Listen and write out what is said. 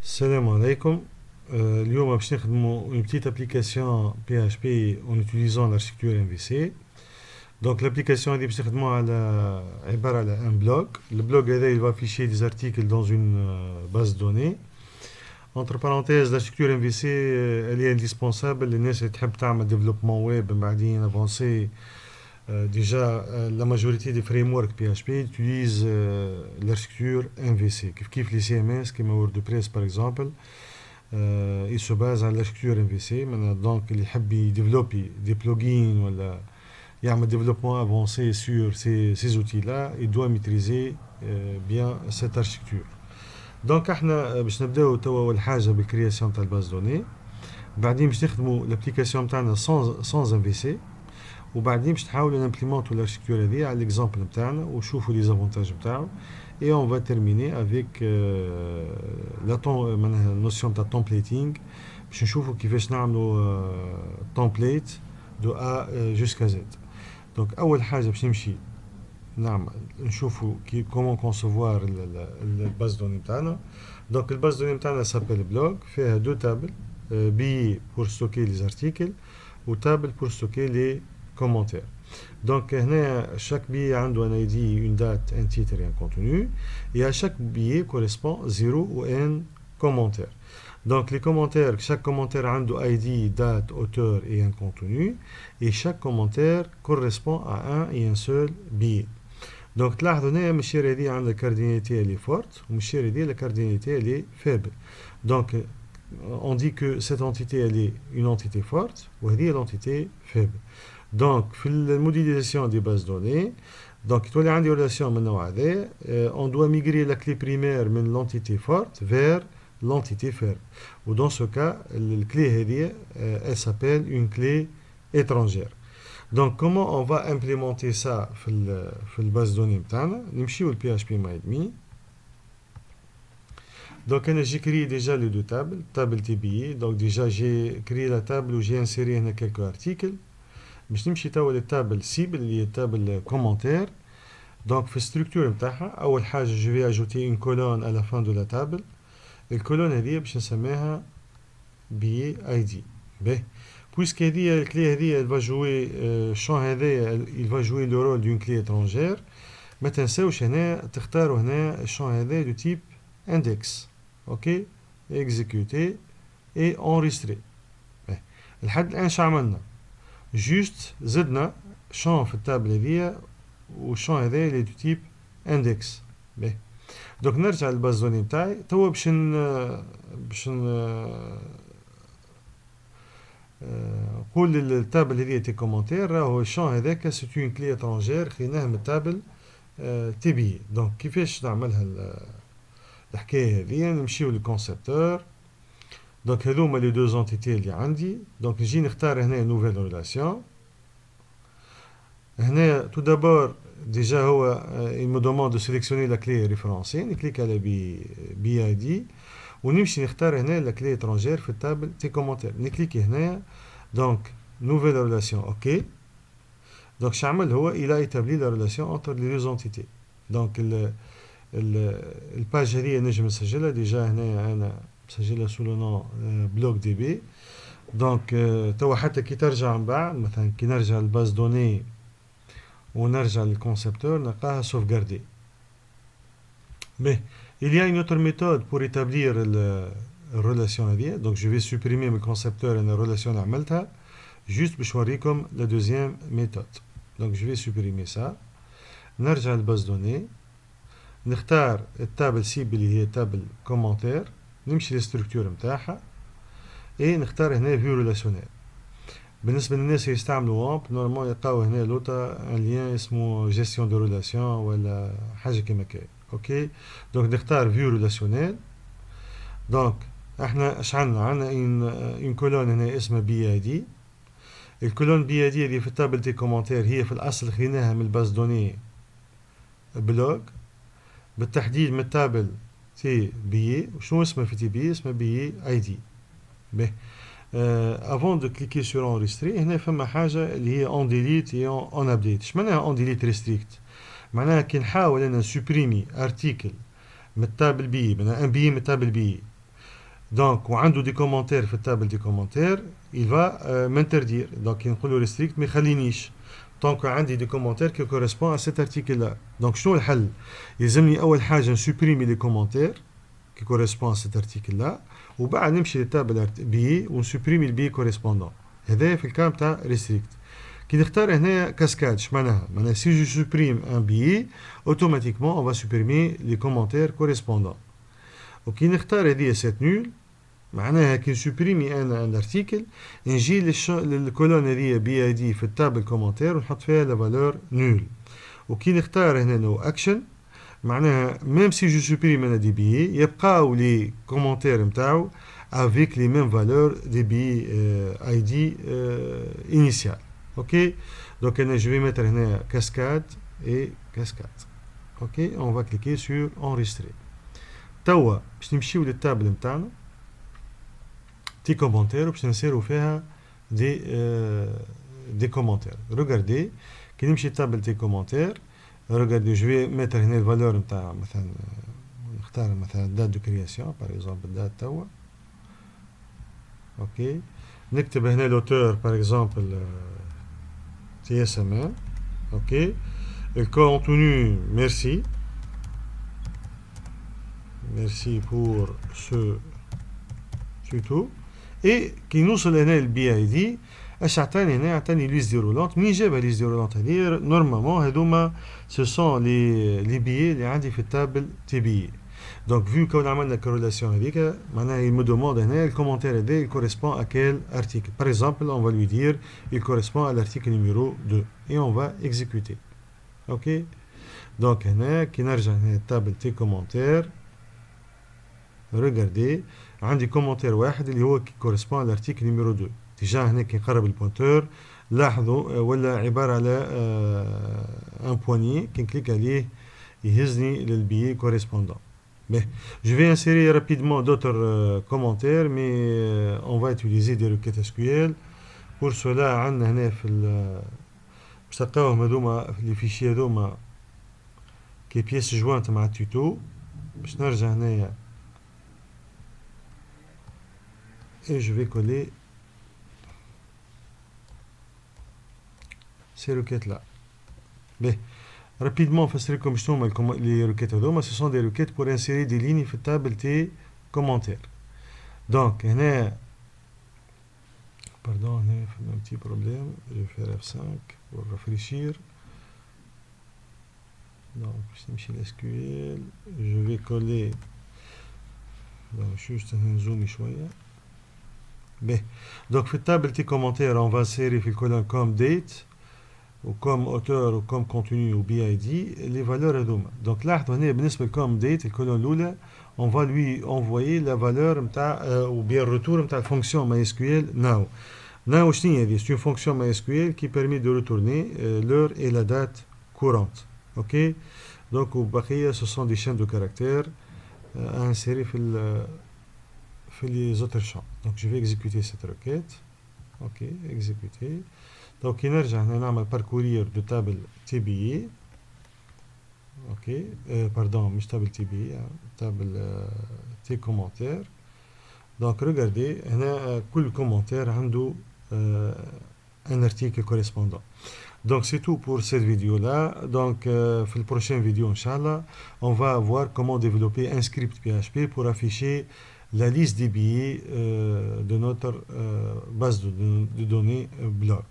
Salam alaikum. اليوم باش نخدموا une petite application PHP en utilisant l'architecture MVC. Donc l'application هذه باش نخدموها على عبارة على un blog. Le blog هذا il va afficher des articles dans une base de données. Entre parenthèses, l'architecture MVC elle est indispensable للناس اللي تحب تعمل développement web بعدين avancé. Déjà, la majorité des frameworks PHP utilisent l'architecture MVC. Kif les CMS, comme WordPress par exemple, ils se basent sur l'architecture MVC. Donc, les qui développent des plugins ou un développement avancé sur ces outils-là, ils doivent maîtriser bien cette architecture. Donc, احنا باش نبداو توا اول حاجه بالكرياسيون تاع الباز دوني. بعدين باش نخدموا الابليكاسيون تاعنا sans MVC. وبعدين باش نحاولوا نمبليمونتو الاركتيكتور هذه على ليكزامبل نتاعنا ونشوفوا لي زافونتاج نتاعو et on va terminer avec معناها النوسيون تاع templating باش نشوفوا كيفاش نعملوا template دو A jusqu'à Z. دونك اول حاجه باش نمشي نعمل نشوفوا comment concevoir الباز دوني نتاعنا. دونك الباز دوني نتاعنا s'appelle blog فيها دو تابل بي pour stocker les articles ou table pour stocker les commentaires. Donc, chaque billet a un ID, une date, un titre et un contenu. Et à chaque billet correspond 0 ou un commentaire. Donc, les commentaires, chaque commentaire a un ID, date, auteur et un contenu. Et chaque commentaire correspond à un et un seul billet. Donc, là, la cardinalité elle est forte, la cardinalité elle est faible. Donc, on dit que cette entité elle est une entité forte ou elle est l'entité faible. Donc, في الموديليزاسيون des bases données, donc تولي عندي relation من النوع هذا, on doit migrer la clé primaire من l'entité forte vers l'entité faible. Ou dans ce cas, la clé هذه, elle s'appelle une clé étrangère. Donc, comment on va implémenter ça في الباز دوني نتاعنا؟ نمشيو ل PHP MyAdmin. Donc, j'ai créé déjà les deux tables, table TBA. Donc, déjà, j'ai créé la table où j'ai inséré quelques articles. باش نمشي توا للتابل سيبل اللي هي تابل كومنتير. دونك في الستركتور نتاعها اول حاجه جو في اجوتي اون كولون على فان دو لا تابل. الكولون هذه باش نسميها بي اي دي. باهي بويسك هذه الكلي هذه elle va jouer الشون هذا il va jouer le rôle d'une clé étrangère. ما تنساوش هنا تختاروا هنا الشون هذا دو تيب اندكس. اوكي اكزيكوتي اي انريستري. لحد الان شو عملنا؟ جوست زدنا شون في التابل هذيا والشون هذا اللي دو تيب اندكس. باهي دوك نرجع للباز دوني نتاعي توا باش نقول للتابل هذيا تي كومونتير راهو الشون هذاك سي اون كلي اترونجير خديناه من التابل تي بي. دونك كيفاش نعملها الحكايه هذيا؟ نمشيو للكونسيبتور. Donc, هذوما les deux entités اللي عندي. Donc, نجي نختار هنا nouvelle relation. هنا tout d'abord déjà هو il me demande de sélectionner la clé référencée. نكليك على BID ونمشي نختار هنا la clé étrangère في التابل tes commentaires. نكليك هنا. Donc, nouvelle relation. OK. Donc, شعمل هو il a établi la relation entre les deux entités. Donc, الباج هذه نجم نسجلها déjà هنا أنا مسجلها sous le nom blog DB. دونك توا حتى كي ترجع من بعد مثلا كي نرجع للباز دوني ونرجع للكونسيبتور نلقاها sauvegarder. Mais il y a une autre méthode pour établir la relation هذه. Donc je vais supprimer من الكونسيبتور ان الريلاسيون اللي عملتها juste باش نوريكم la deuxième méthode. Donc je vais supprimer ça. نرجع للباز دوني نختار التابل سيب اللي هي تابل كومنتير. نمشي للستركتور نتاعها اي نختار هنا فيو ريلاسيونيل. بالنسبه للناس اللي يستعملوا وامب نورمال يلقاو هنا لوطا ان لين اسمه جيستيون دو ريلاسيون ولا حاجه كيما كي. اوكي دونك نختار فيو ريلاسيونيل. دونك احنا اش عندنا ان كولون هنا اسمها بي اي دي. الكولون بي اي دي اللي في التابل تي كومنتير هي في الاصل خديناها من الباز دوني بلوج بالتحديد من التابل تي بي. وشنو اسمه في تي بي؟ اسمه بي اي دي. باهي افون دو كليكي سور انريستري هنا فما حاجه اللي هي اون ديليت اي اون ابديت. اش معناها اون ديليت ريستريكت؟ معناها كي نحاول انا نسوبريمي ارتيكل من التابل بي، معناها ان بي من التابل بي Donc, ou عنده des commentaires في table des commentaires, il va m'interdire. Donc, il نقول له restrict ما يخلينيش. Tant que عندي des commentaires qui correspondent à cet article-là. Donc, شنو الحل؟ يلزمني أول حاجة نسوبريمي les commentaires qui correspondent à cet article-là. وبعد نمشي للتابل بي ونسوبريمي البي correspondant. هذا في الكام تاع restrict. كي نختار هنا كاسكاد معناها si je supprime un billet automatiquement on va supprimer les commentaires correspondants وكي نختار هذه set nul معناها كي نسوبريمي انا ان ارتيكل نجي للكولون هذه بي اي دي في التابل كومنتير ونحط فيها لا فالور نول وكي نختار هنا نو اكشن معناها ميم سي جو سوبريم انا دي بي يبقاو لي كومنتير نتاعو avec les mêmes valeurs des billets ID initial. Ok, donc je vais mettre une cascade et cascade. Ok, on va cliquer sur enregistrer. توا باش نمشيو للتابل نتاعنا تي كومنتير باش نسيرو فيها دي كومنتير. Regardez كي نمشي للتابل تي كومنتير regardez je vais mettre هنا الفالور نتاع مثلا نختار مثلا date de création par exemple date توا. Ok, نكتب هنا l'auteur par exemple TSML. Ok, le contenu merci pour ce tuto et qui nous sommes هنا البي اي دي اش عطاني هنا عطاني ليست دي رولونت منين جاب ليست دي رولونت هذه نورمالمون هذوما سو سون لي بيي اللي عندي في التابل تي بي. Donc, vu qu'on a la corrélation avec, il me demande le commentaire il correspond à quel article. Par exemple, on va lui dire il correspond à l'article numéro 2 et on va exécuter. Ok? Donc, qui n'a la table des commentaires. Regardez, un des commentaires qui correspond à l'article numéro 2. Déjà, qui قرب البوينتور لاحظوا ولا عبارة على un poignet qui clique عليه يهزني للبيي correspondant. Mais je vais insérer rapidement d'autres commentaires, mais on va utiliser des requêtes SQL. Pour cela, عندنا هنا في باش تلقاوهم هذوما في لي فيشي هذوما كي بيس جوانت مع التوتو. باش نرجع هنايا et je vais coller ces requêtes là. Mais rapidement, les requêtes ce sont des requêtes pour insérer des lignes في table des commentaires. Donc, pardon, on a un petit problème. Je vais faire F5 pour rafraîchir. Donc, je vais SQL. Je vais coller. Donc, juste un zoom شوية. Donc, في table des commentaires, on va insérer في الcolonne comme date. Ou comme auteur ou comme contenu ou BID les valeurs هذوما. Donc لاحظوا هنا بالنسبة لكم date الكولون الأولى on va lui envoyer la valeur نتاع ou bien le retour نتاع الfonction MySQL now. Now شنو هي هذه؟ C'est une fonction MySQL qui permet de retourner l'heure et la date courante. Ok, donc وبقية ce sont des chaînes de caractères à insérer في les autres champs. Donc je vais exécuter cette requête. Ok, exécuter. Donc نرجع هنا نعمل parcourir de table TBE. Ok, pardon, مش table TBE, table T commentaire. Donc regardez هنا كل commentaire عنده un article correspondant. Donc c'est tout pour cette vidéo là. Donc في la prochaine vidéo Inch'Allah on va voir comment développer un script PHP pour afficher la liste des billets de notre base de données blog.